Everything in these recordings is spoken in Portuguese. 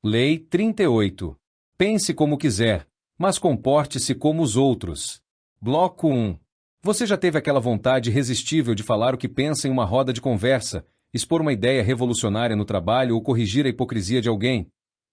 Lei 38. Pense como quiser, mas comporte-se como os outros. Bloco 1. Você já teve aquela vontade irresistível de falar o que pensa em uma roda de conversa, expor uma ideia revolucionária no trabalho ou corrigir a hipocrisia de alguém?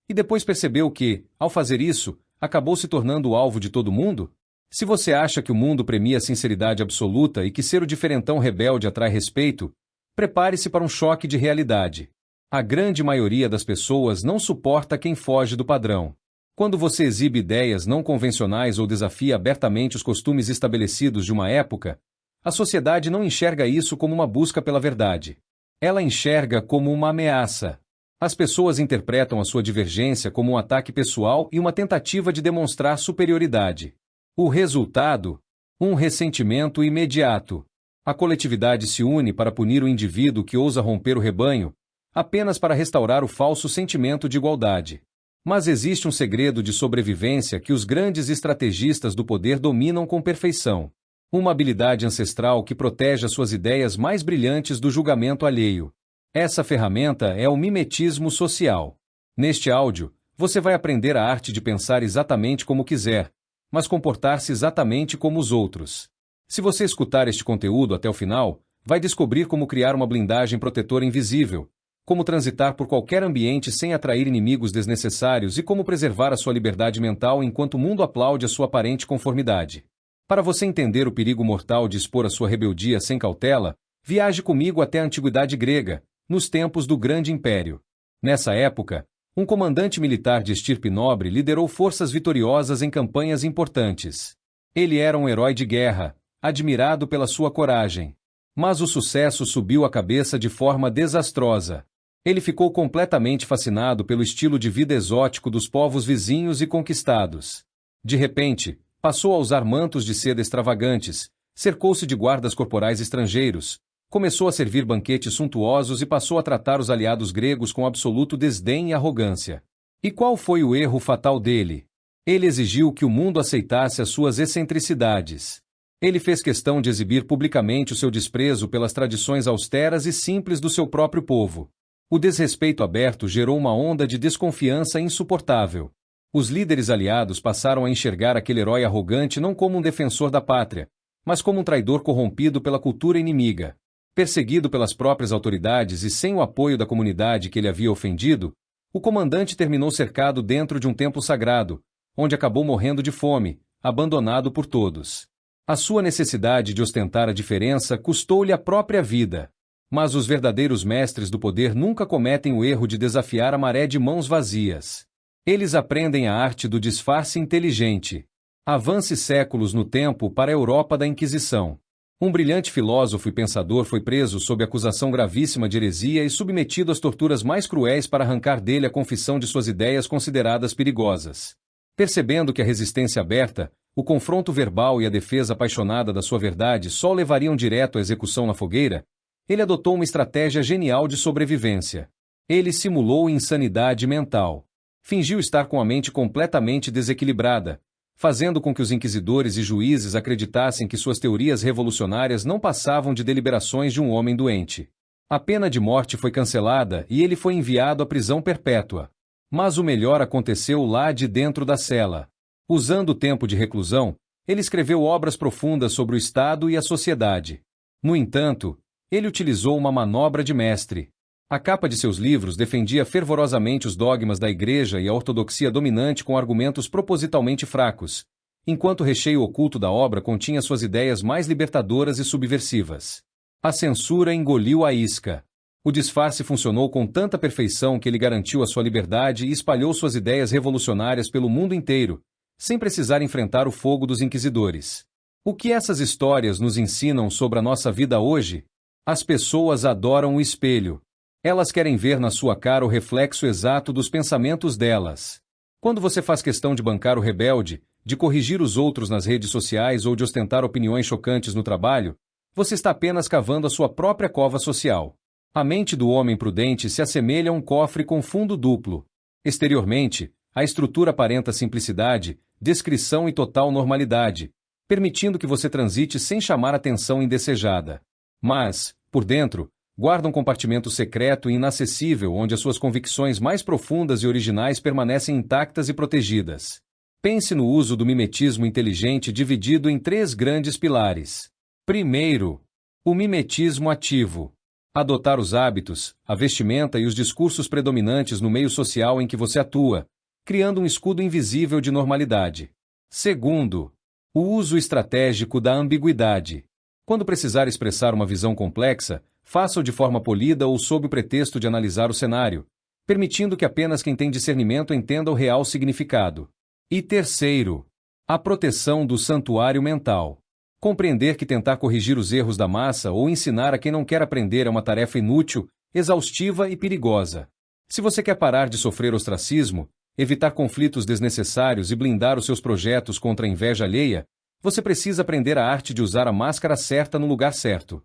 E depois percebeu que, ao fazer isso, acabou se tornando o alvo de todo mundo? Se você acha que o mundo premia a sinceridade absoluta e que ser o diferentão rebelde atrai respeito, prepare-se para um choque de realidade. A grande maioria das pessoas não suporta quem foge do padrão. Quando você exibe ideias não convencionais ou desafia abertamente os costumes estabelecidos de uma época, a sociedade não enxerga isso como uma busca pela verdade. Ela enxerga como uma ameaça. As pessoas interpretam a sua divergência como um ataque pessoal e uma tentativa de demonstrar superioridade. O resultado? Um ressentimento imediato. A coletividade se une para punir o indivíduo que ousa romper o rebanho, apenas para restaurar o falso sentimento de igualdade. Mas existe um segredo de sobrevivência que os grandes estrategistas do poder dominam com perfeição. Uma habilidade ancestral que protege as suas ideias mais brilhantes do julgamento alheio. Essa ferramenta é o mimetismo social. Neste áudio, você vai aprender a arte de pensar exatamente como quiser, mas comportar-se exatamente como os outros. Se você escutar este conteúdo até o final, vai descobrir como criar uma blindagem protetora invisível, como transitar por qualquer ambiente sem atrair inimigos desnecessários e como preservar a sua liberdade mental enquanto o mundo aplaude a sua aparente conformidade. Para você entender o perigo mortal de expor a sua rebeldia sem cautela, viaje comigo até a antiguidade grega, nos tempos do Grande Império. Nessa época, um comandante militar de estirpe nobre liderou forças vitoriosas em campanhas importantes. Ele era um herói de guerra, admirado pela sua coragem. Mas o sucesso subiu a cabeça de forma desastrosa. Ele ficou completamente fascinado pelo estilo de vida exótico dos povos vizinhos e conquistados. De repente, passou a usar mantos de seda extravagantes, cercou-se de guardas corporais estrangeiros, começou a servir banquetes suntuosos e passou a tratar os aliados gregos com absoluto desdém e arrogância. E qual foi o erro fatal dele? Ele exigiu que o mundo aceitasse as suas excentricidades. Ele fez questão de exibir publicamente o seu desprezo pelas tradições austeras e simples do seu próprio povo. O desrespeito aberto gerou uma onda de desconfiança insuportável. Os líderes aliados passaram a enxergar aquele herói arrogante não como um defensor da pátria, mas como um traidor corrompido pela cultura inimiga. Perseguido pelas próprias autoridades e sem o apoio da comunidade que ele havia ofendido, o comandante terminou cercado dentro de um templo sagrado, onde acabou morrendo de fome, abandonado por todos. A sua necessidade de ostentar a diferença custou-lhe a própria vida. Mas os verdadeiros mestres do poder nunca cometem o erro de desafiar a maré de mãos vazias. Eles aprendem a arte do disfarce inteligente. Avance séculos no tempo para a Europa da Inquisição. Um brilhante filósofo e pensador foi preso sob acusação gravíssima de heresia e submetido às torturas mais cruéis para arrancar dele a confissão de suas ideias consideradas perigosas. Percebendo que a resistência aberta, o confronto verbal e a defesa apaixonada da sua verdade só o levariam direto à execução na fogueira, ele adotou uma estratégia genial de sobrevivência. Ele simulou insanidade mental. Fingiu estar com a mente completamente desequilibrada, fazendo com que os inquisidores e juízes acreditassem que suas teorias revolucionárias não passavam de deliberações de um homem doente. A pena de morte foi cancelada e ele foi enviado à prisão perpétua. Mas o melhor aconteceu lá de dentro da cela. Usando o tempo de reclusão, ele escreveu obras profundas sobre o Estado e a sociedade. No entanto, ele utilizou uma manobra de mestre. A capa de seus livros defendia fervorosamente os dogmas da Igreja e a ortodoxia dominante com argumentos propositalmente fracos, enquanto o recheio oculto da obra continha suas ideias mais libertadoras e subversivas. A censura engoliu a isca. O disfarce funcionou com tanta perfeição que ele garantiu a sua liberdade e espalhou suas ideias revolucionárias pelo mundo inteiro, sem precisar enfrentar o fogo dos inquisidores. O que essas histórias nos ensinam sobre a nossa vida hoje? As pessoas adoram o espelho. Elas querem ver na sua cara o reflexo exato dos pensamentos delas. Quando você faz questão de bancar o rebelde, de corrigir os outros nas redes sociais ou de ostentar opiniões chocantes no trabalho, você está apenas cavando a sua própria cova social. A mente do homem prudente se assemelha a um cofre com fundo duplo. Exteriormente, a estrutura aparenta simplicidade, descrição e total normalidade, permitindo que você transite sem chamar atenção indesejada. Mas, por dentro, Guarda um compartimento secreto e inacessível onde as suas convicções mais profundas e originais permanecem intactas e protegidas. Pense no uso do mimetismo inteligente dividido em 3 grandes pilares. Primeiro, o mimetismo ativo. Adotar os hábitos, a vestimenta e os discursos predominantes no meio social em que você atua, criando um escudo invisível de normalidade. Segundo, o uso estratégico da ambiguidade. Quando precisar expressar uma visão complexa, faça-o de forma polida ou sob o pretexto de analisar o cenário, permitindo que apenas quem tem discernimento entenda o real significado. E terceiro, a proteção do santuário mental. Compreender que tentar corrigir os erros da massa ou ensinar a quem não quer aprender é uma tarefa inútil, exaustiva e perigosa. Se você quer parar de sofrer ostracismo, evitar conflitos desnecessários e blindar os seus projetos contra a inveja alheia, você precisa aprender a arte de usar a máscara certa no lugar certo.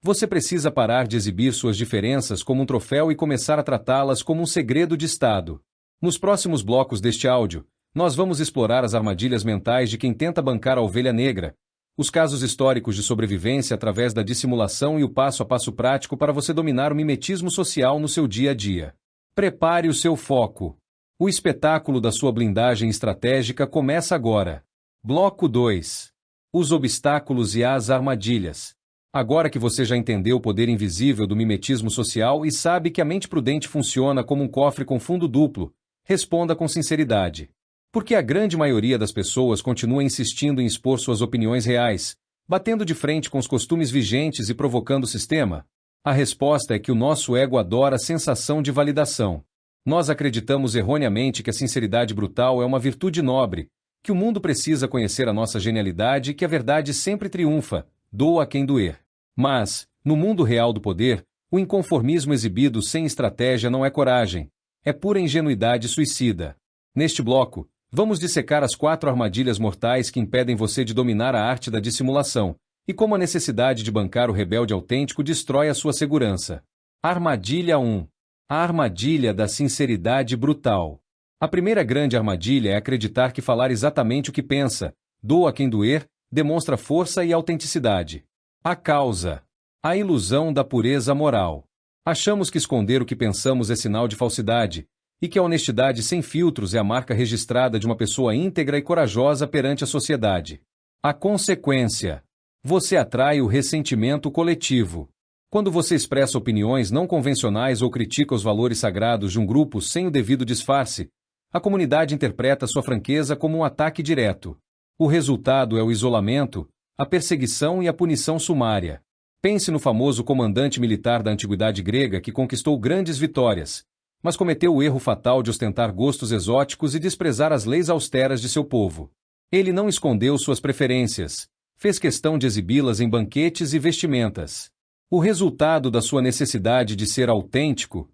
Você precisa parar de exibir suas diferenças como um troféu e começar a tratá-las como um segredo de Estado. Nos próximos blocos deste áudio, nós vamos explorar as armadilhas mentais de quem tenta bancar a ovelha negra, os casos históricos de sobrevivência através da dissimulação e o passo-a-passo prático para você dominar o mimetismo social no seu dia a dia. Prepare o seu foco. O espetáculo da sua blindagem estratégica começa agora. Bloco 2. Os obstáculos e as armadilhas. Agora que você já entendeu o poder invisível do mimetismo social e sabe que a mente prudente funciona como um cofre com fundo duplo, responda com sinceridade. Por que a grande maioria das pessoas continua insistindo em expor suas opiniões reais, batendo de frente com os costumes vigentes e provocando o sistema? A resposta é que o nosso ego adora a sensação de validação. Nós acreditamos erroneamente que a sinceridade brutal é uma virtude nobre, que o mundo precisa conhecer a nossa genialidade e que a verdade sempre triunfa, doa a quem doer. Mas, no mundo real do poder, o inconformismo exibido sem estratégia não é coragem, é pura ingenuidade suicida. Neste bloco, vamos dissecar as 4 armadilhas mortais que impedem você de dominar a arte da dissimulação, e como a necessidade de bancar o rebelde autêntico destrói a sua segurança. Armadilha 1. A armadilha da sinceridade brutal. A primeira grande armadilha é acreditar que falar exatamente o que pensa, doa a quem doer, demonstra força e autenticidade. A causa. A ilusão da pureza moral. Achamos que esconder o que pensamos é sinal de falsidade, e que a honestidade sem filtros é a marca registrada de uma pessoa íntegra e corajosa perante a sociedade. A consequência. Você atrai o ressentimento coletivo. Quando você expressa opiniões não convencionais ou critica os valores sagrados de um grupo sem o devido disfarce, a comunidade interpreta sua franqueza como um ataque direto. O resultado é o isolamento, a perseguição e a punição sumária. Pense no famoso comandante militar da antiguidade grega que conquistou grandes vitórias, mas cometeu o erro fatal de ostentar gostos exóticos e desprezar as leis austeras de seu povo. Ele não escondeu suas preferências, fez questão de exibi-las em banquetes e vestimentas. O resultado da sua necessidade de ser autêntico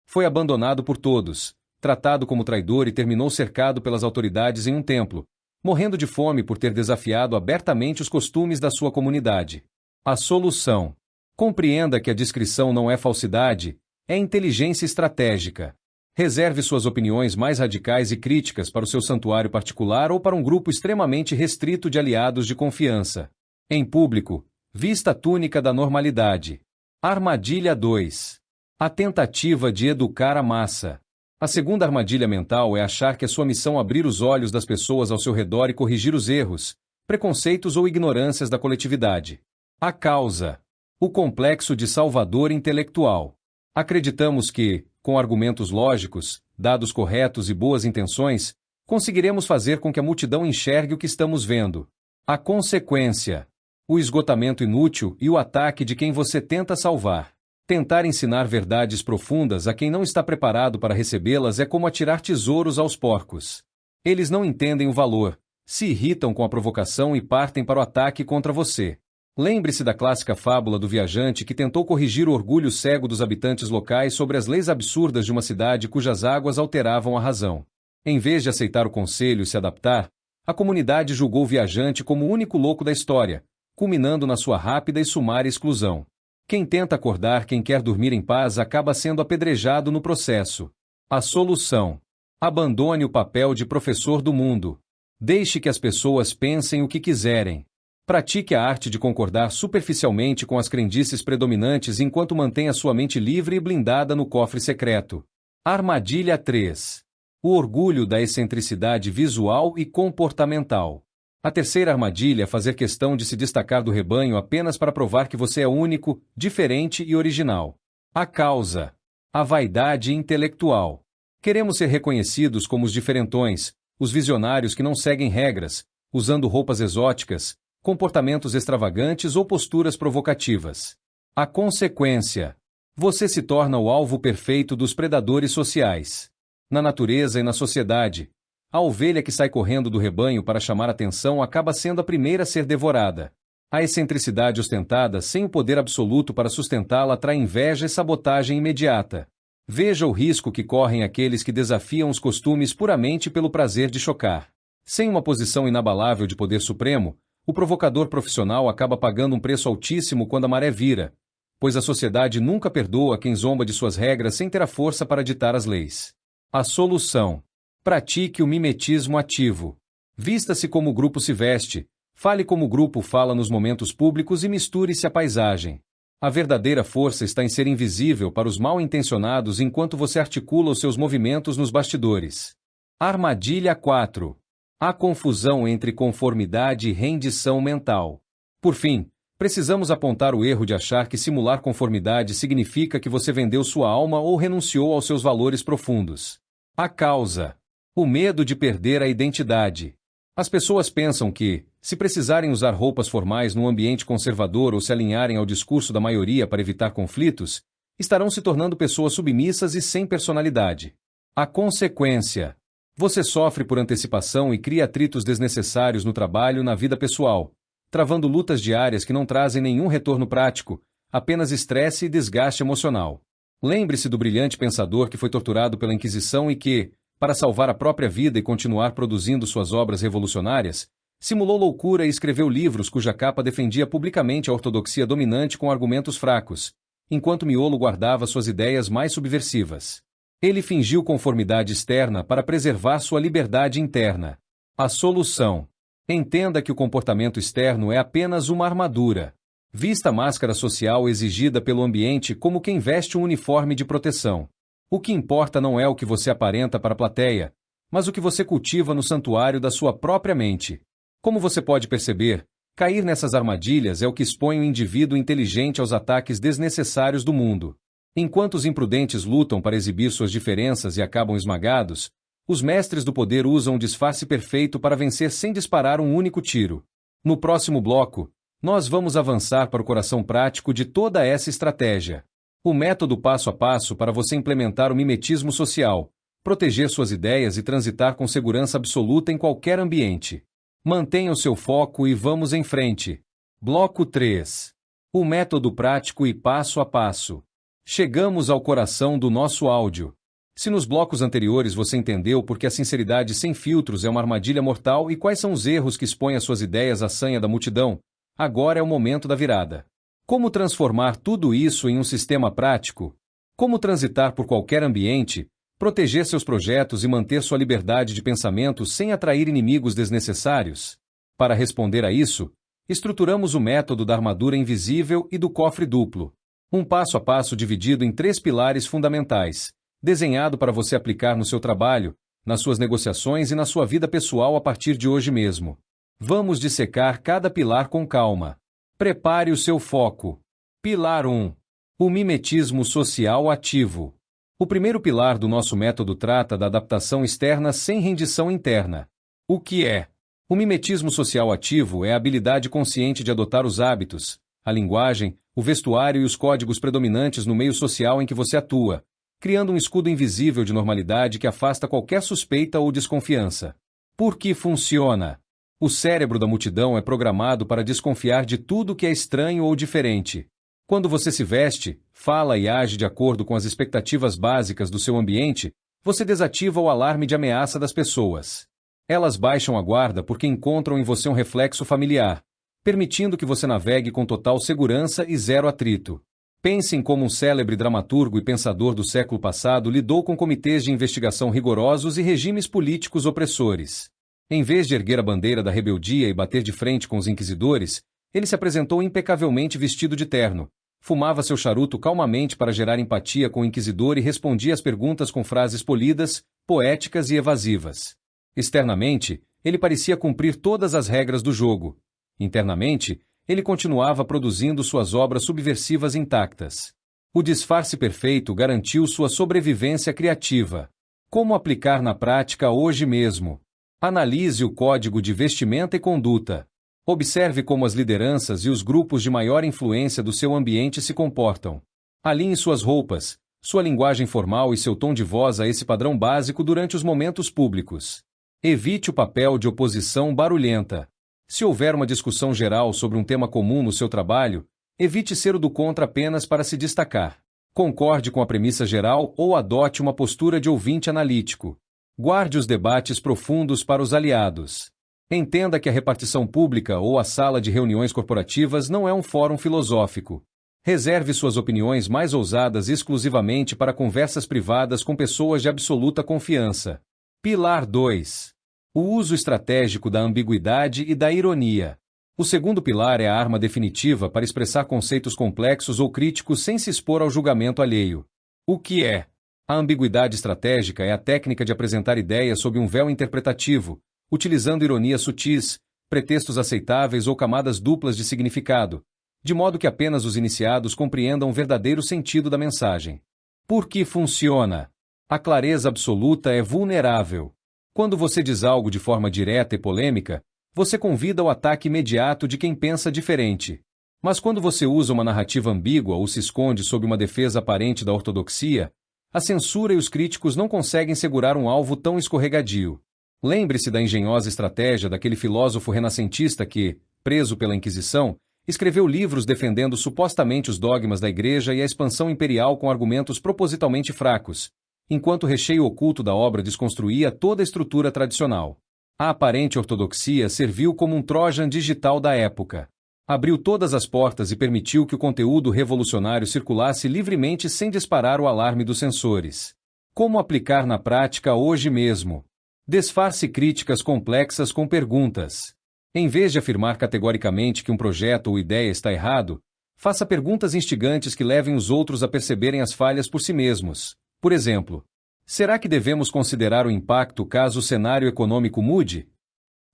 foi abandonado por todos, tratado como traidor e terminou cercado pelas autoridades em um templo, morrendo de fome por ter desafiado abertamente os costumes da sua comunidade. A solução. Compreenda que a discrição não é falsidade, é inteligência estratégica. Reserve suas opiniões mais radicais e críticas para o seu santuário particular ou para um grupo extremamente restrito de aliados de confiança. Em público, vista a túnica da normalidade. Armadilha 2. A tentativa de educar a massa. A segunda armadilha mental é achar que é sua missão abrir os olhos das pessoas ao seu redor e corrigir os erros, preconceitos ou ignorâncias da coletividade. A causa. O complexo de salvador intelectual. Acreditamos que, com argumentos lógicos, dados corretos e boas intenções, conseguiremos fazer com que a multidão enxergue o que estamos vendo. A consequência. O esgotamento inútil e o ataque de quem você tenta salvar. Tentar ensinar verdades profundas a quem não está preparado para recebê-las é como atirar tesouros aos porcos. Eles não entendem o valor, se irritam com a provocação e partem para o ataque contra você. Lembre-se da clássica fábula do viajante que tentou corrigir o orgulho cego dos habitantes locais sobre as leis absurdas de uma cidade cujas águas alteravam a razão. Em vez de aceitar o conselho e se adaptar, a comunidade julgou o viajante como o único louco da história, culminando na sua rápida e sumária exclusão. Quem tenta acordar quem quer dormir em paz acaba sendo apedrejado no processo. A solução. Abandone o papel de professor do mundo. Deixe que as pessoas pensem o que quiserem. Pratique a arte de concordar superficialmente com as crendices predominantes enquanto mantém a sua mente livre e blindada no cofre secreto. Armadilha 3. O orgulho da excentricidade visual e comportamental. A terceira armadilha é fazer questão de se destacar do rebanho apenas para provar que você é único, diferente e original. A causa: a vaidade intelectual. Queremos ser reconhecidos como os diferentões, os visionários que não seguem regras, usando roupas exóticas, comportamentos extravagantes ou posturas provocativas. A consequência: você se torna o alvo perfeito dos predadores sociais. Na natureza e na sociedade, a ovelha que sai correndo do rebanho para chamar atenção acaba sendo a primeira a ser devorada. A excentricidade ostentada sem o poder absoluto para sustentá-la atrai inveja e sabotagem imediata. Veja o risco que correm aqueles que desafiam os costumes puramente pelo prazer de chocar. Sem uma posição inabalável de poder supremo, o provocador profissional acaba pagando um preço altíssimo quando a maré vira, pois a sociedade nunca perdoa quem zomba de suas regras sem ter a força para ditar as leis. A solução: pratique o mimetismo ativo. Vista-se como o grupo se veste, fale como o grupo fala nos momentos públicos e misture-se à paisagem. A verdadeira força está em ser invisível para os mal-intencionados enquanto você articula os seus movimentos nos bastidores. Armadilha 4. A confusão entre conformidade e rendição mental. Por fim, precisamos apontar o erro de achar que simular conformidade significa que você vendeu sua alma ou renunciou aos seus valores profundos. A causa: o medo de perder a identidade. As pessoas pensam que, se precisarem usar roupas formais num ambiente conservador ou se alinharem ao discurso da maioria para evitar conflitos, estarão se tornando pessoas submissas e sem personalidade. A consequência: você sofre por antecipação e cria atritos desnecessários no trabalho e na vida pessoal, travando lutas diárias que não trazem nenhum retorno prático, apenas estresse e desgaste emocional. Lembre-se do brilhante pensador que foi torturado pela Inquisição e que, para salvar a própria vida e continuar produzindo suas obras revolucionárias, simulou loucura e escreveu livros cuja capa defendia publicamente a ortodoxia dominante com argumentos fracos, enquanto Miolo guardava suas ideias mais subversivas. Ele fingiu conformidade externa para preservar sua liberdade interna. A solução: entenda que o comportamento externo é apenas uma armadura. Vista a máscara social exigida pelo ambiente como quem veste um uniforme de proteção. O que importa não é o que você aparenta para a plateia, mas o que você cultiva no santuário da sua própria mente. Como você pode perceber, cair nessas armadilhas é o que expõe o indivíduo inteligente aos ataques desnecessários do mundo. Enquanto os imprudentes lutam para exibir suas diferenças e acabam esmagados, os mestres do poder usam um disfarce perfeito para vencer sem disparar um único tiro. No próximo bloco, nós vamos avançar para o coração prático de toda essa estratégia. O método passo a passo para você implementar o mimetismo social, proteger suas ideias e transitar com segurança absoluta em qualquer ambiente. Mantenha o seu foco e vamos em frente. Bloco 3. O método prático e passo a passo. Chegamos ao coração do nosso áudio. Se nos blocos anteriores você entendeu por que a sinceridade sem filtros é uma armadilha mortal e quais são os erros que expõem as suas ideias à sanha da multidão, agora é o momento da virada. Como transformar tudo isso em um sistema prático? Como transitar por qualquer ambiente, proteger seus projetos e manter sua liberdade de pensamento sem atrair inimigos desnecessários? Para responder a isso, estruturamos o método da armadura invisível e do cofre duplo. Um passo a passo dividido em 3 pilares fundamentais, desenhado para você aplicar no seu trabalho, nas suas negociações e na sua vida pessoal a partir de hoje mesmo. Vamos dissecar cada pilar com calma. Prepare o seu foco. Pilar 1. O mimetismo social ativo. O primeiro pilar do nosso método trata da adaptação externa sem rendição interna. O que é? O mimetismo social ativo é a habilidade consciente de adotar os hábitos, a linguagem, o vestuário e os códigos predominantes no meio social em que você atua, criando um escudo invisível de normalidade que afasta qualquer suspeita ou desconfiança. Por que funciona? O cérebro da multidão é programado para desconfiar de tudo que é estranho ou diferente. Quando você se veste, fala e age de acordo com as expectativas básicas do seu ambiente, você desativa o alarme de ameaça das pessoas. Elas baixam a guarda porque encontram em você um reflexo familiar, permitindo que você navegue com total segurança e zero atrito. Pense em como um célebre dramaturgo e pensador do século passado lidou com comitês de investigação rigorosos e regimes políticos opressores. Em vez de erguer a bandeira da rebeldia e bater de frente com os inquisidores, ele se apresentou impecavelmente vestido de terno, fumava seu charuto calmamente para gerar empatia com o inquisidor e respondia às perguntas com frases polidas, poéticas e evasivas. Externamente, ele parecia cumprir todas as regras do jogo. Internamente, ele continuava produzindo suas obras subversivas intactas. O disfarce perfeito garantiu sua sobrevivência criativa. Como aplicar na prática hoje mesmo? Analise o código de vestimenta e conduta. Observe como as lideranças e os grupos de maior influência do seu ambiente se comportam. Alinhe suas roupas, sua linguagem formal e seu tom de voz a esse padrão básico durante os momentos públicos. Evite o papel de oposição barulhenta. Se houver uma discussão geral sobre um tema comum no seu trabalho, evite ser o do contra apenas para se destacar. Concorde com a premissa geral ou adote uma postura de ouvinte analítico. Guarde os debates profundos para os aliados. Entenda que a repartição pública ou a sala de reuniões corporativas não é um fórum filosófico. Reserve suas opiniões mais ousadas exclusivamente para conversas privadas com pessoas de absoluta confiança. Pilar 2. O uso estratégico da ambiguidade e da ironia. O segundo pilar é a arma definitiva para expressar conceitos complexos ou críticos sem se expor ao julgamento alheio. O que é? A ambiguidade estratégica é a técnica de apresentar ideias sob um véu interpretativo, utilizando ironias sutis, pretextos aceitáveis ou camadas duplas de significado, de modo que apenas os iniciados compreendam o verdadeiro sentido da mensagem. Por que funciona? A clareza absoluta é vulnerável. Quando você diz algo de forma direta e polêmica, você convida ao ataque imediato de quem pensa diferente. Mas quando você usa uma narrativa ambígua ou se esconde sob uma defesa aparente da ortodoxia, a censura e os críticos não conseguem segurar um alvo tão escorregadio. Lembre-se da engenhosa estratégia daquele filósofo renascentista que, preso pela Inquisição, escreveu livros defendendo supostamente os dogmas da Igreja e a expansão imperial com argumentos propositalmente fracos, enquanto o recheio oculto da obra desconstruía toda a estrutura tradicional. A aparente ortodoxia serviu como um Trojan digital da época. Abriu todas as portas e permitiu que o conteúdo revolucionário circulasse livremente sem disparar o alarme dos censores. Como aplicar na prática hoje mesmo? Disfarce críticas complexas com perguntas. Em vez de afirmar categoricamente que um projeto ou ideia está errado, faça perguntas instigantes que levem os outros a perceberem as falhas por si mesmos. Por exemplo, será que devemos considerar o impacto caso o cenário econômico mude?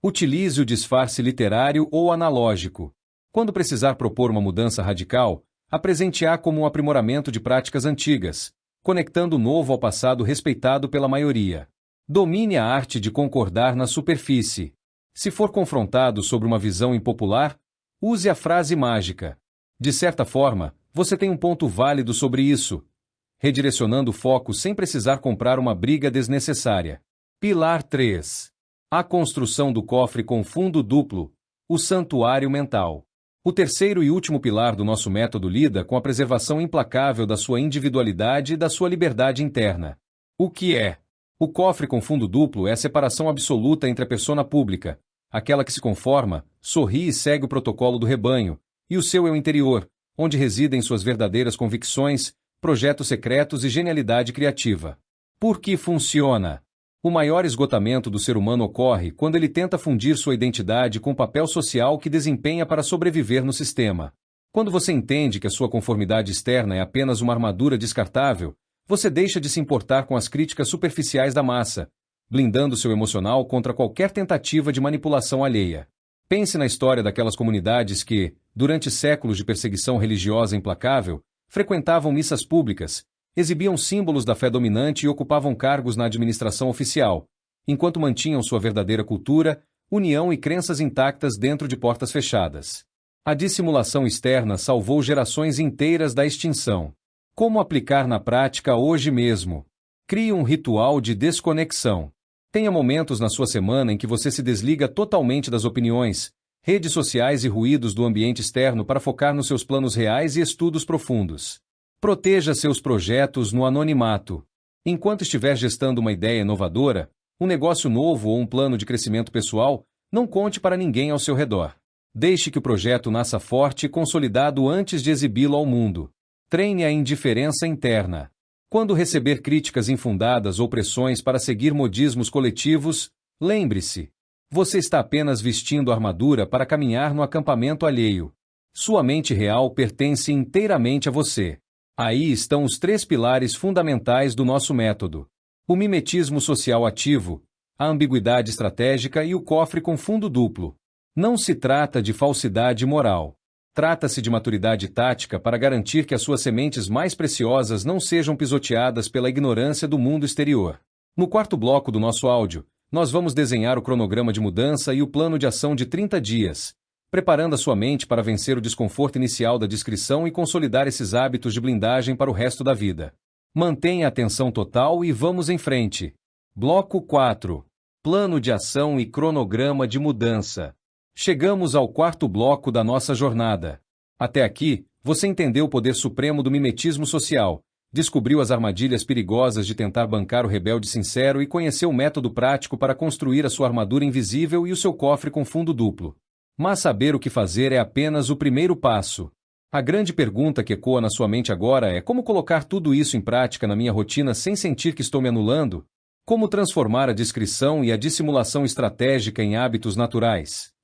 Utilize o disfarce literário ou analógico. Quando precisar propor uma mudança radical, apresente-a como um aprimoramento de práticas antigas, conectando o novo ao passado respeitado pela maioria. Domine a arte de concordar na superfície. Se for confrontado sobre uma visão impopular, use a frase mágica. De certa forma, você tem um ponto válido sobre isso, redirecionando o foco sem precisar comprar uma briga desnecessária. Pilar 3. A construção do cofre com fundo duplo, o santuário mental. O terceiro e último pilar do nosso método lida com a preservação implacável da sua individualidade e da sua liberdade interna. O que é? O cofre com fundo duplo é a separação absoluta entre a persona pública, aquela que se conforma, sorri e segue o protocolo do rebanho, e o seu eu interior, onde residem suas verdadeiras convicções, projetos secretos e genialidade criativa. Por que funciona? O maior esgotamento do ser humano ocorre quando ele tenta fundir sua identidade com o papel social que desempenha para sobreviver no sistema. Quando você entende que a sua conformidade externa é apenas uma armadura descartável, você deixa de se importar com as críticas superficiais da massa, blindando seu emocional contra qualquer tentativa de manipulação alheia. Pense na história daquelas comunidades que, durante séculos de perseguição religiosa implacável, frequentavam missas públicas, exibiam símbolos da fé dominante e ocupavam cargos na administração oficial, enquanto mantinham sua verdadeira cultura, união e crenças intactas dentro de portas fechadas. A dissimulação externa salvou gerações inteiras da extinção. Como aplicar na prática hoje mesmo? Crie um ritual de desconexão. Tenha momentos na sua semana em que você se desliga totalmente das opiniões, redes sociais e ruídos do ambiente externo para focar nos seus planos reais e estudos profundos. Proteja seus projetos no anonimato. Enquanto estiver gestando uma ideia inovadora, um negócio novo ou um plano de crescimento pessoal, não conte para ninguém ao seu redor. Deixe que o projeto nasça forte e consolidado antes de exibi-lo ao mundo. Treine a indiferença interna. Quando receber críticas infundadas ou pressões para seguir modismos coletivos, lembre-se: Você está apenas vestindo armadura para caminhar no acampamento alheio. Sua mente real pertence inteiramente a você. Aí estão os 3 pilares fundamentais do nosso método: o mimetismo social ativo, a ambiguidade estratégica e o cofre com fundo duplo. Não se trata de falsidade moral. Trata-se de maturidade tática para garantir que as suas sementes mais preciosas não sejam pisoteadas pela ignorância do mundo exterior. No 4º bloco do nosso áudio, nós vamos desenhar o cronograma de mudança e o plano de ação de 30 dias, preparando a sua mente para vencer o desconforto inicial da descrição e consolidar esses hábitos de blindagem para o resto da vida. Mantenha a atenção total e vamos em frente. Bloco 4. Plano de ação e cronograma de mudança. Chegamos ao 4º bloco da nossa jornada. Até aqui, você entendeu o poder supremo do mimetismo social, descobriu as armadilhas perigosas de tentar bancar o rebelde sincero e conheceu o método prático para construir a sua armadura invisível e o seu cofre com fundo duplo. Mas saber o que fazer é apenas o primeiro passo. A grande pergunta que ecoa na sua mente agora é: como colocar tudo isso em prática na minha rotina sem sentir que estou me anulando? Como transformar a discrição e a dissimulação estratégica em hábitos naturais?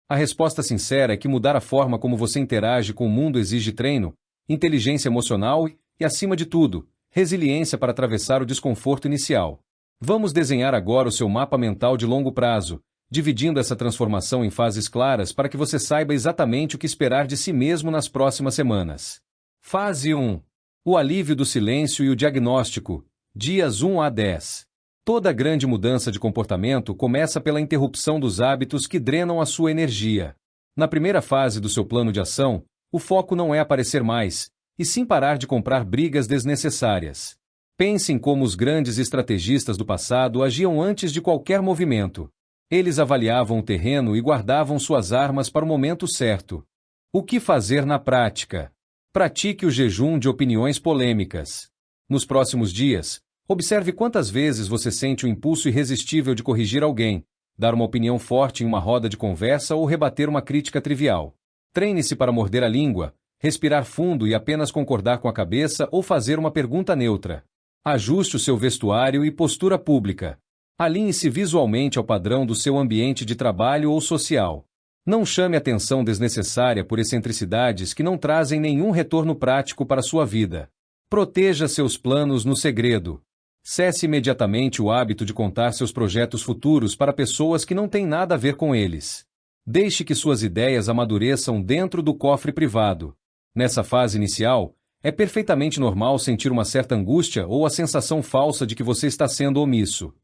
A resposta sincera é que mudar a forma como você interage com o mundo exige treino, inteligência emocional e, acima de tudo, resiliência para atravessar o desconforto inicial. Vamos desenhar agora o seu mapa mental de longo prazo, dividindo essa transformação em fases claras para que você saiba exatamente o que esperar de si mesmo nas próximas semanas. Fase 1. O alívio do silêncio e o diagnóstico. Dias 1 a 10. Toda grande mudança de comportamento começa pela interrupção dos hábitos que drenam a sua energia. Na primeira fase do seu plano de ação, o foco não é aparecer mais, e sim parar de comprar brigas desnecessárias. Pense em como os grandes estrategistas do passado agiam antes de qualquer movimento. Eles avaliavam o terreno e guardavam suas armas para o momento certo. O que fazer na prática? Pratique o jejum de opiniões polêmicas. Nos próximos dias, observe quantas vezes você sente o impulso irresistível de corrigir alguém, dar uma opinião forte em uma roda de conversa ou rebater uma crítica trivial. Treine-se para morder a língua, respirar fundo e apenas concordar com a cabeça ou fazer uma pergunta neutra. Ajuste o seu vestuário e postura pública. Alinhe-se visualmente ao padrão do seu ambiente de trabalho ou social. Não chame atenção desnecessária por excentricidades que não trazem nenhum retorno prático para sua vida. Proteja seus planos no segredo. Cesse imediatamente o hábito de contar seus projetos futuros para pessoas que não têm nada a ver com eles. Deixe que suas ideias amadureçam dentro do cofre privado. Nessa fase inicial, é perfeitamente normal sentir uma certa angústia ou a sensação falsa de que você está sendo omisso.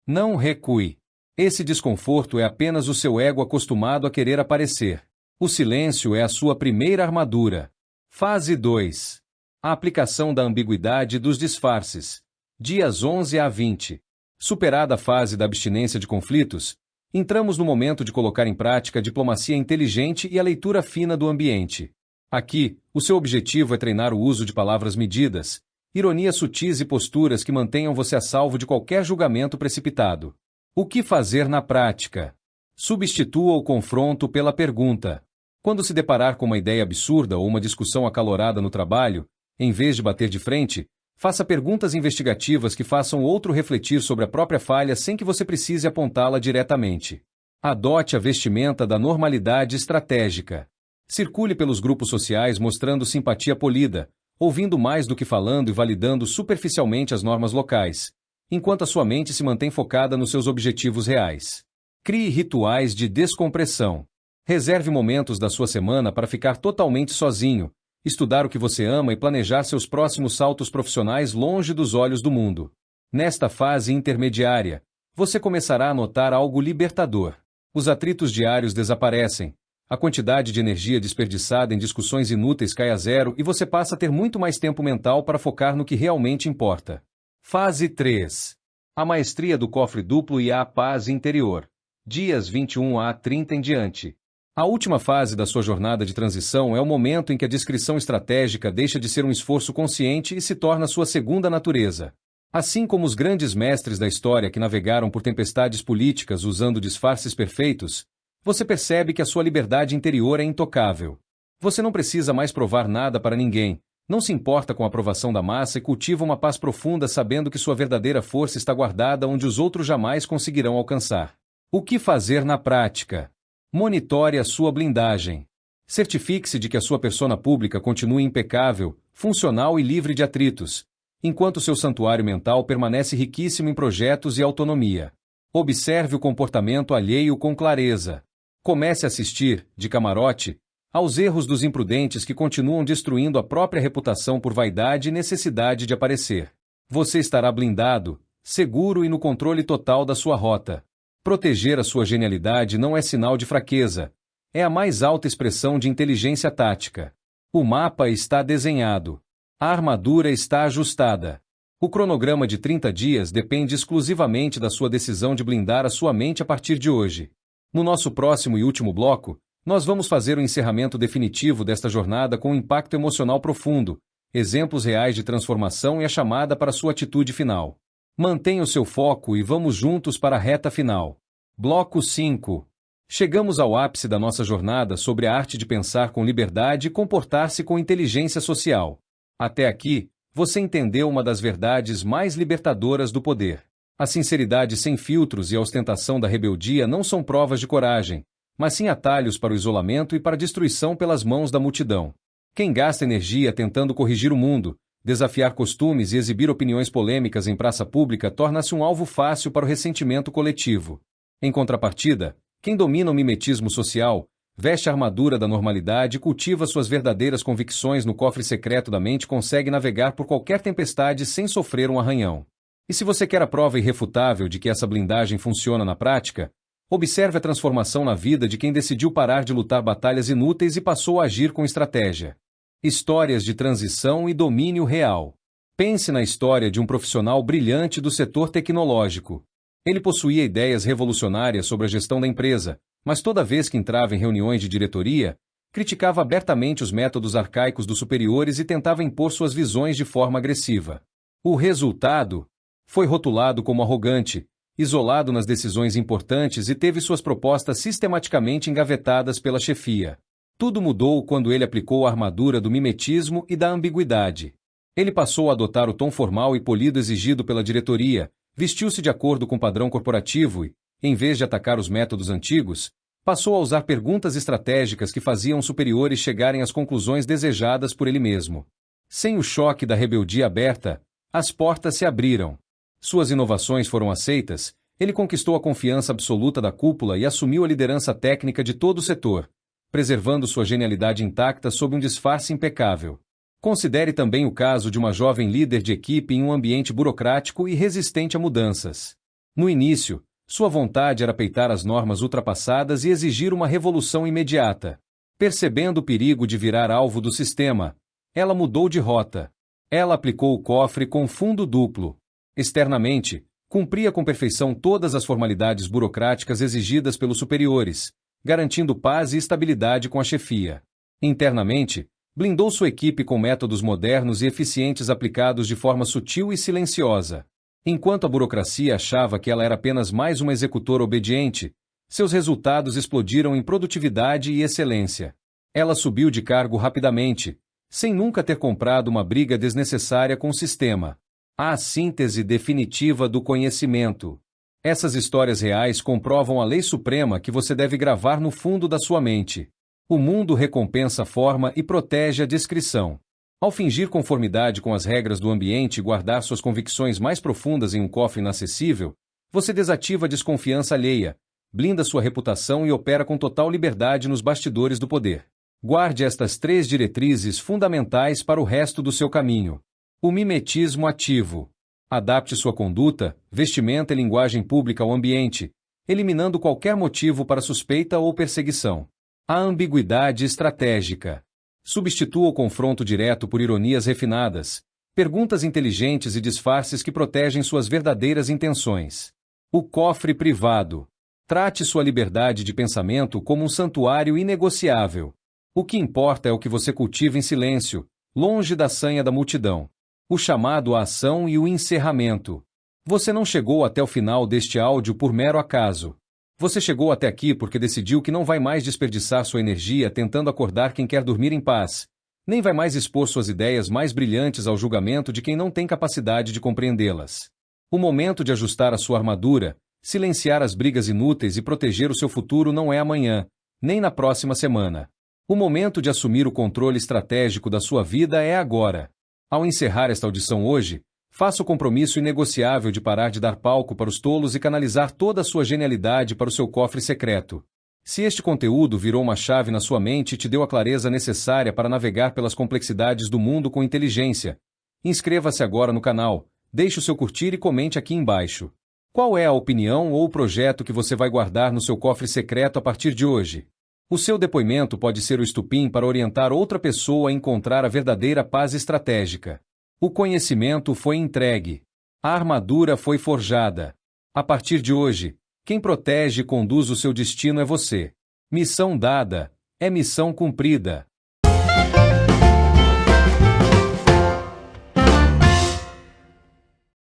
Não recue. Esse desconforto é apenas o seu ego acostumado a querer aparecer. O silêncio é a sua primeira armadura. Fase 2. A aplicação da ambiguidade e dos disfarces. Dias 11 a 20. Superada a fase da abstinência de conflitos, entramos no momento de colocar em prática a diplomacia inteligente e a leitura fina do ambiente. Aqui, o seu objetivo é treinar o uso de palavras medidas, ironias sutis e posturas que mantenham você a salvo de qualquer julgamento precipitado. O que fazer na prática? Substitua o confronto pela pergunta. Quando se deparar com uma ideia absurda ou uma discussão acalorada no trabalho, em vez de bater de frente, faça perguntas investigativas que façam outro refletir sobre a própria falha sem que você precise apontá-la diretamente. Adote a vestimenta da normalidade estratégica. Circule pelos grupos sociais mostrando simpatia polida, ouvindo mais do que falando e validando superficialmente as normas locais, enquanto a sua mente se mantém focada nos seus objetivos reais. Crie rituais de descompressão. Reserve momentos da sua semana para ficar totalmente sozinho, estudar o que você ama e planejar seus próximos saltos profissionais longe dos olhos do mundo. Nesta fase intermediária, você começará a notar algo libertador. Os atritos diários desaparecem, a quantidade de energia desperdiçada em discussões inúteis cai a zero e você passa a ter muito mais tempo mental para focar no que realmente importa. Fase 3. A maestria do cofre duplo e a paz interior. Dias 21 a 30 em diante. A última fase da sua jornada de transição é o momento em que a discrição estratégica deixa de ser um esforço consciente e se torna sua segunda natureza. Assim como os grandes mestres da história que navegaram por tempestades políticas usando disfarces perfeitos, você percebe que a sua liberdade interior é intocável. Você não precisa mais provar nada para ninguém, não se importa com a aprovação da massa e cultiva uma paz profunda sabendo que sua verdadeira força está guardada onde os outros jamais conseguirão alcançar. O que fazer na prática? Monitore a sua blindagem. Certifique-se de que a sua persona pública continue impecável, funcional e livre de atritos, enquanto seu santuário mental permanece riquíssimo em projetos e autonomia. Observe o comportamento alheio com clareza. Comece a assistir, de camarote, aos erros dos imprudentes que continuam destruindo a própria reputação por vaidade e necessidade de aparecer. Você estará blindado, seguro e no controle total da sua rota. Proteger a sua genialidade não é sinal de fraqueza. É a mais alta expressão de inteligência tática. O mapa está desenhado. A armadura está ajustada. O cronograma de 30 dias depende exclusivamente da sua decisão de blindar a sua mente a partir de hoje. No nosso próximo e último bloco, nós vamos fazer o encerramento definitivo desta jornada com um impacto emocional profundo, exemplos reais de transformação e a chamada para sua atitude final. Mantenha o seu foco e vamos juntos para a reta final. Bloco 5. Chegamos ao ápice da nossa jornada sobre a arte de pensar com liberdade e comportar-se com inteligência social. Até aqui, você entendeu uma das verdades mais libertadoras do poder. A sinceridade sem filtros e a ostentação da rebeldia não são provas de coragem, mas sim atalhos para o isolamento e para a destruição pelas mãos da multidão. Quem gasta energia tentando corrigir o mundo, desafiar costumes e exibir opiniões polêmicas em praça pública torna-se um alvo fácil para o ressentimento coletivo. Em contrapartida, quem domina o mimetismo social, veste a armadura da normalidade e cultiva suas verdadeiras convicções no cofre secreto da mente consegue navegar por qualquer tempestade sem sofrer um arranhão. E se você quer a prova irrefutável de que essa blindagem funciona na prática, observe a transformação na vida de quem decidiu parar de lutar batalhas inúteis e passou a agir com estratégia. Histórias de transição e domínio real. Pense na história de um profissional brilhante do setor tecnológico. Ele possuía ideias revolucionárias sobre a gestão da empresa, mas toda vez que entrava em reuniões de diretoria, criticava abertamente os métodos arcaicos dos superiores e tentava impor suas visões de forma agressiva. O resultado? Foi rotulado como arrogante, isolado nas decisões importantes e teve suas propostas sistematicamente engavetadas pela chefia. Tudo mudou quando ele aplicou a armadura do mimetismo e da ambiguidade. Ele passou a adotar o tom formal e polido exigido pela diretoria, vestiu-se de acordo com o padrão corporativo e, em vez de atacar os métodos antigos, passou a usar perguntas estratégicas que faziam os superiores chegarem às conclusões desejadas por ele mesmo. Sem o choque da rebeldia aberta, as portas se abriram. Suas inovações foram aceitas, ele conquistou a confiança absoluta da cúpula e assumiu a liderança técnica de todo o setor, preservando sua genialidade intacta sob um disfarce impecável. Considere também o caso de uma jovem líder de equipe em um ambiente burocrático e resistente a mudanças. No início, sua vontade era peitar as normas ultrapassadas e exigir uma revolução imediata. Percebendo o perigo de virar alvo do sistema, ela mudou de rota. Ela aplicou o cofre com fundo duplo. Externamente, cumpria com perfeição todas as formalidades burocráticas exigidas pelos superiores, garantindo paz e estabilidade com a chefia. Internamente, blindou sua equipe com métodos modernos e eficientes aplicados de forma sutil e silenciosa. Enquanto a burocracia achava que ela era apenas mais uma executora obediente, seus resultados explodiram em produtividade e excelência. Ela subiu de cargo rapidamente, sem nunca ter comprado uma briga desnecessária com o sistema. A síntese definitiva do conhecimento. Essas histórias reais comprovam a lei suprema que você deve gravar no fundo da sua mente. O mundo recompensa a forma e protege a discrição. Ao fingir conformidade com as regras do ambiente e guardar suas convicções mais profundas em um cofre inacessível, você desativa a desconfiança alheia, blinda sua reputação e opera com total liberdade nos bastidores do poder. Guarde estas 3 diretrizes fundamentais para o resto do seu caminho. O mimetismo ativo. Adapte sua conduta, vestimenta e linguagem pública ao ambiente, eliminando qualquer motivo para suspeita ou perseguição. A ambiguidade estratégica. Substitua o confronto direto por ironias refinadas, perguntas inteligentes e disfarces que protegem suas verdadeiras intenções. O cofre privado. Trate sua liberdade de pensamento como um santuário inegociável. O que importa é o que você cultiva em silêncio, longe da sanha da multidão. O chamado à ação e o encerramento. Você não chegou até o final deste áudio por mero acaso. Você chegou até aqui porque decidiu que não vai mais desperdiçar sua energia tentando acordar quem quer dormir em paz, nem vai mais expor suas ideias mais brilhantes ao julgamento de quem não tem capacidade de compreendê-las. O momento de ajustar a sua armadura, Silenciar as brigas inúteis e proteger o seu futuro não é amanhã, nem na próxima semana. O momento de assumir o controle estratégico da sua vida é agora. Ao encerrar esta audição hoje, faça o compromisso inegociável de parar de dar palco para os tolos e canalizar toda a sua genialidade para o seu cofre secreto. Se este conteúdo virou uma chave na sua mente e te deu a clareza necessária para navegar pelas complexidades do mundo com inteligência, inscreva-se agora no canal, deixe o seu curtir e comente aqui embaixo. Qual é a opinião ou o projeto que você vai guardar no seu cofre secreto a partir de hoje? O seu depoimento pode ser o estupim para orientar outra pessoa a encontrar a verdadeira paz estratégica. O conhecimento foi entregue. A armadura foi forjada. A partir de hoje, quem protege e conduz o seu destino é você. Missão dada, é missão cumprida.